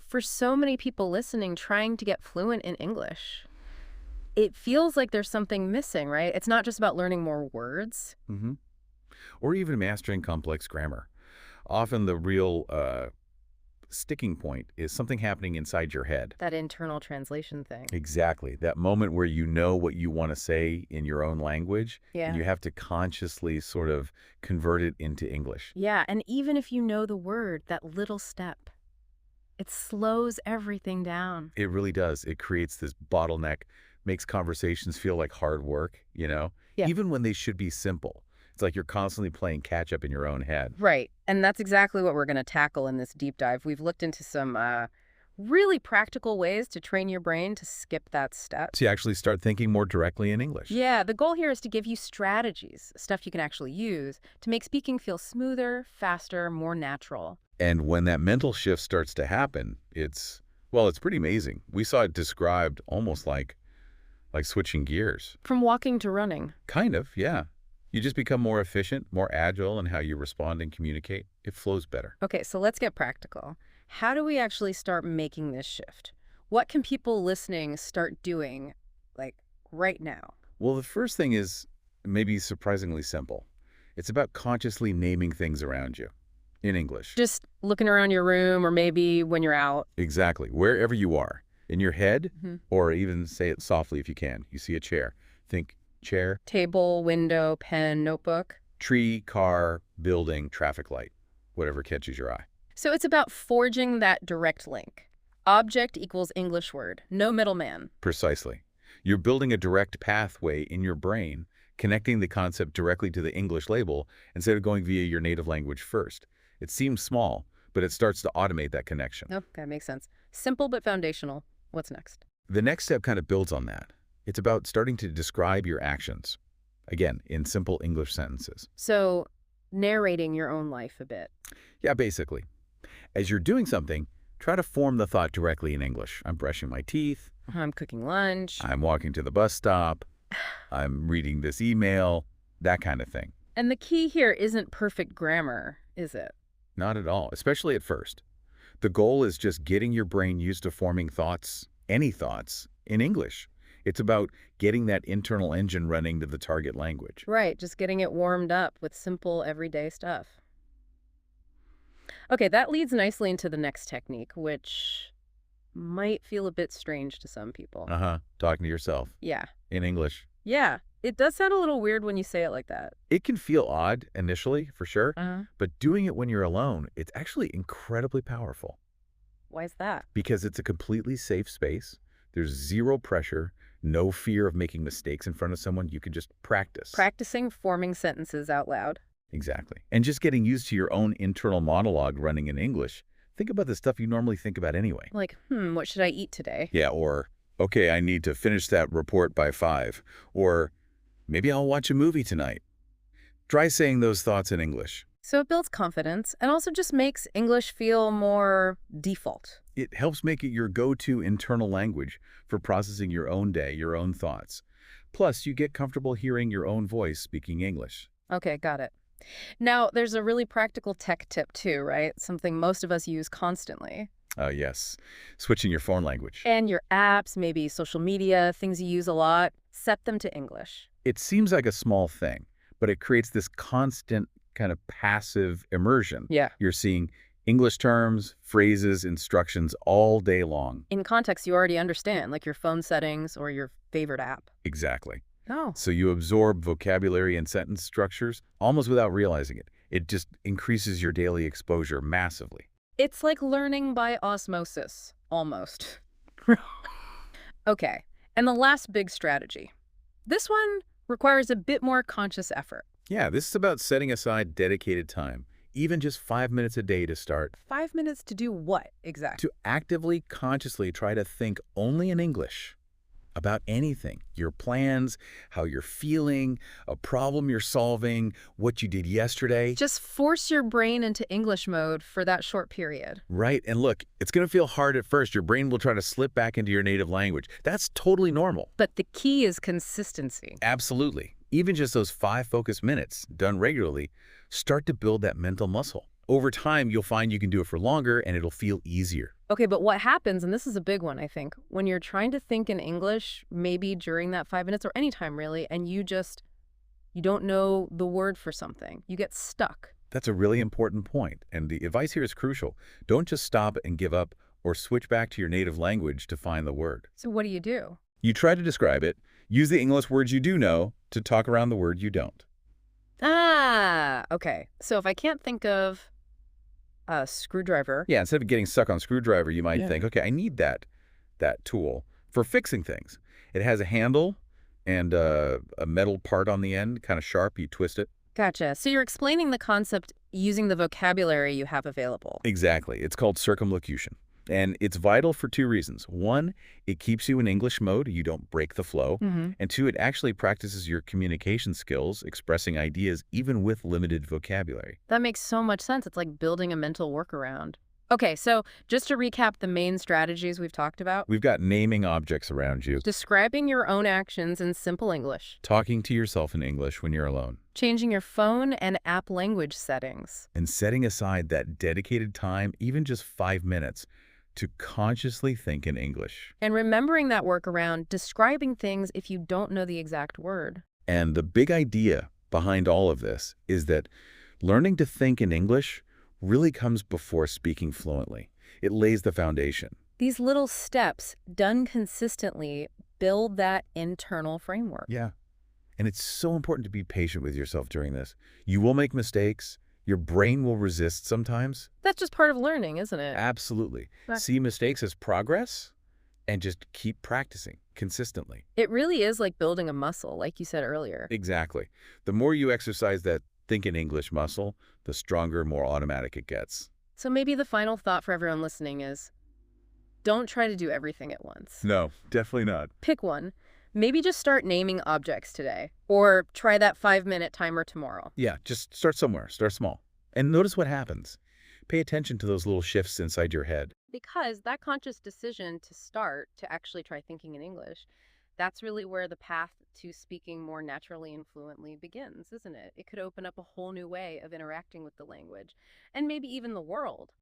For so many people listening trying to get fluent in English, it feels like there's something missing, right? It's not just about learning more words. hmm Or even mastering complex grammar. Often the real sticking point is something happening inside your head. That internal translation thing. Exactly. That moment where you know what you want to say in your own language, and Yeah. you have to consciously sort of convert it into English. Yeah, and even if you know the word, that little step, it slows everything down. It really does. It creates this bottleneck, makes conversations feel like hard work, Yeah. even when they should be simple. It's like you're constantly playing catch up in your own head. Right. And that's exactly what we're going to tackle in this deep dive. We've looked into some really practical ways to train your brain to skip that step. To actually start thinking more directly in English. Yeah, the goal here is to give you strategies, stuff you can actually use to make speaking feel smoother, faster, more natural. And when that mental shift starts to happen, it's pretty amazing. We saw it described almost like switching gears. From walking to running. Kind of, yeah. You just become more efficient, more agile in how you respond and communicate. It flows better. Okay, so let's get practical. How do we actually start making this shift? What can people listening start doing, like, right now? Well, the first thing is maybe surprisingly simple. It's about consciously naming things around you in English. Just looking around your room or maybe when you're out. Exactly. Wherever you are. In your head, Mhm. or even say it softly if you can. You see a chair. Think chair, Table, window, pen, notebook. tree, car, building, traffic light, whatever catches your eye. So it's about forging that direct link. Object equals English word, no middleman. Precisely. You're building a direct pathway in your brain, connecting the concept directly to the English label instead of going via your native language first. It seems small, but it starts to automate that connection. Oh, that makes sense. Simple but foundational. What's next? The next step kind of builds on that. It's about starting to describe your actions, again, in simple English sentences. So narrating your own life a bit. Yeah, basically. As you're doing something, try to form the thought directly in English. I'm brushing my teeth. I'm cooking lunch. I'm walking to the bus stop. I'm reading this email, that kind of thing. And the key here isn't perfect grammar, is it? Not at all, especially at first. The goal is just getting your brain used to forming thoughts, any thoughts, in English. It's about getting that internal engine running to the target language. Right, just getting it warmed up with simple, everyday stuff. Okay, that leads nicely into the next technique, which might feel a bit strange to some people. Talking to yourself Yeah. in English. Yeah, it does sound a little weird when you say it like that. It can feel odd initially, for sure, Uh-huh. but doing it when you're alone, it's actually incredibly powerful Why is that? because it's a completely safe space. There's zero pressure, no fear of making mistakes in front of someone. You can just practice. Practicing forming sentences out loud. Exactly. And just getting used to your own internal monologue running in English. Think about the stuff you normally think about anyway. Like, what should I eat today? Yeah, or, okay, I need to finish that report by 5. Or, maybe I'll watch a movie tonight. Try saying those thoughts in English. So it builds confidence and also just makes English feel more default. It helps make it your go-to internal language for processing your own day, your own thoughts. Plus, you get comfortable hearing your own voice speaking English. Okay, got it. Now, there's a really practical tech tip too, right? Something most of us use constantly. Yes, switching your phone language. And your apps, maybe social media, things you use a lot, set them to English. It seems like a small thing, but it creates this constant kind of passive immersion. Yeah. You're seeing English terms, phrases, instructions all day long. In context you already understand, like your phone settings or your favorite app. Exactly. Oh. So you absorb vocabulary and sentence structures almost without realizing it. It just increases your daily exposure massively. It's like learning by osmosis, almost. Okay, and the last big strategy. This one requires a bit more conscious effort. Yeah, this is about setting aside dedicated time, even just 5 minutes a day to start. 5 minutes to do what exactly? To actively, consciously try to think only in English about anything, your plans, how you're feeling, a problem you're solving, what you did yesterday. Just force your brain into English mode for that short period. Right, and look, it's going to feel hard at first. Your brain will try to slip back into your native language. That's totally normal. But the key is consistency. Absolutely. Even just those 5 focused minutes, done regularly, start to build that mental muscle. Over time, you'll find you can do it for longer and it'll feel easier. Okay, but what happens, and this is a big one, I think, when you're trying to think in English, maybe during that 5 minutes or any time really, and you don't know the word for something. You get stuck. That's a really important point, and the advice here is crucial. Don't just stop and give up or switch back to your native language to find the word. So what do you do? You try to describe it. Use the English words you do know to talk around the word you don't. Ah, okay. So if I can't think of a screwdriver. Yeah, instead of getting stuck on screwdriver, you might think, okay, I need that tool for fixing things. It has a handle and a metal part on the end, kind of sharp. You twist it. Gotcha. So you're explaining the concept using the vocabulary you have available. Exactly. It's called circumlocution. And it's vital for two reasons. One, it keeps you in English mode. You don't break the flow. And two, it actually practices your communication skills, expressing ideas even with limited vocabulary. That makes so much sense. It's like building a mental workaround. Okay, so just to recap the main strategies we've talked about. We've got naming objects around you, Describing your own actions in simple English. talking to yourself in English when you're alone, Changing your phone and app language settings. and setting aside that dedicated time, even just 5 minutes, to consciously think in English. And remembering that workaround, describing things if you don't know the exact word. And the big idea behind all of this is that learning to think in English really comes before speaking fluently. It lays the foundation. These little steps, done consistently, build that internal framework. Yeah. And it's so important to be patient with yourself during this. You will make mistakes. Your brain will resist sometimes. That's just part of learning, isn't it? Absolutely. Right. See mistakes as progress and just keep practicing consistently. It really is like building a muscle, like you said earlier. Exactly. The more you exercise that think in English muscle, the stronger, more automatic it gets. So maybe the final thought for everyone listening is, don't try to do everything at once. No, definitely not. Pick one. Maybe just start naming objects today, or try that 5-minute timer tomorrow. Yeah, just start somewhere. Start small. And notice what happens. Pay attention to those little shifts inside your head. Because that conscious decision to start to actually try thinking in English, that's really where the path to speaking more naturally and fluently begins, isn't it? It could open up a whole new way of interacting with the language, and maybe even the world.